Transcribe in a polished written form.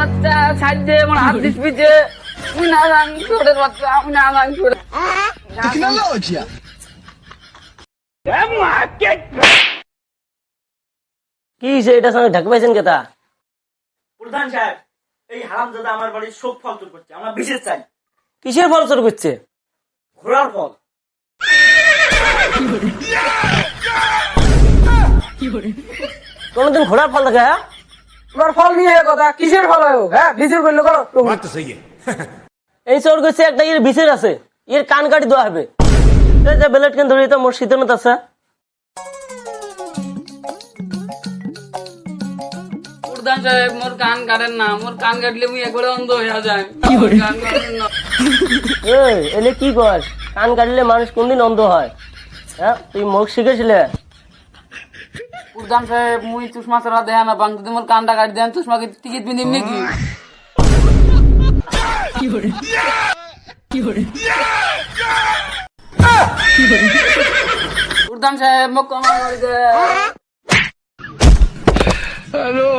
বাচ্চা সাইডে আমার হাত দিস পিছে আমি না জানি ছোটের বাচ্চা আমি না জানি ছোট Tecnologia! কি এটার সঙ্গে ঢাক পাইছেন কেতা? প্রধান সাহেব, এই হারামজাদা আমার বাড়ির শোক ফল চুর করছে, আমরা বিশেষ চাই। কিসের ফল চোর করছে? ঘোড়ার ফল। কোনদিন ঘোড়ার ফল দেখে? হ্যাঁ, তোমার ফল নিয়ে কথা কিসের ফল হয় হ্যাঁ বিচার করলে করো এই চোর করছে একটা এর বিশেষ আছে, এর কান কাটি দেওয়া হবে। বেলেট কেন ধরে তো মোর শীতনত আছে। প্রধান সাহেব মোর কান কাটেন না, মোর কান কাটলে মুই একবারে অন্ধ হয়ে যায়। কান কাটেন না। এই এলে কি কর? কান কাটলে মানুষ কোনদিন অন্ধ হয়? হ্যাঁ, তুই মুখ শিখেছিলে? প্রধান সাহেব মুই চুষমা ছাড়া দেয়া না বাং যদি মোর কানটা কাটি দেন চুষমাকে টিকিট বিনিম নাকি? প্রধান সাহেব মোক ক্ষমা করে দে। Hello!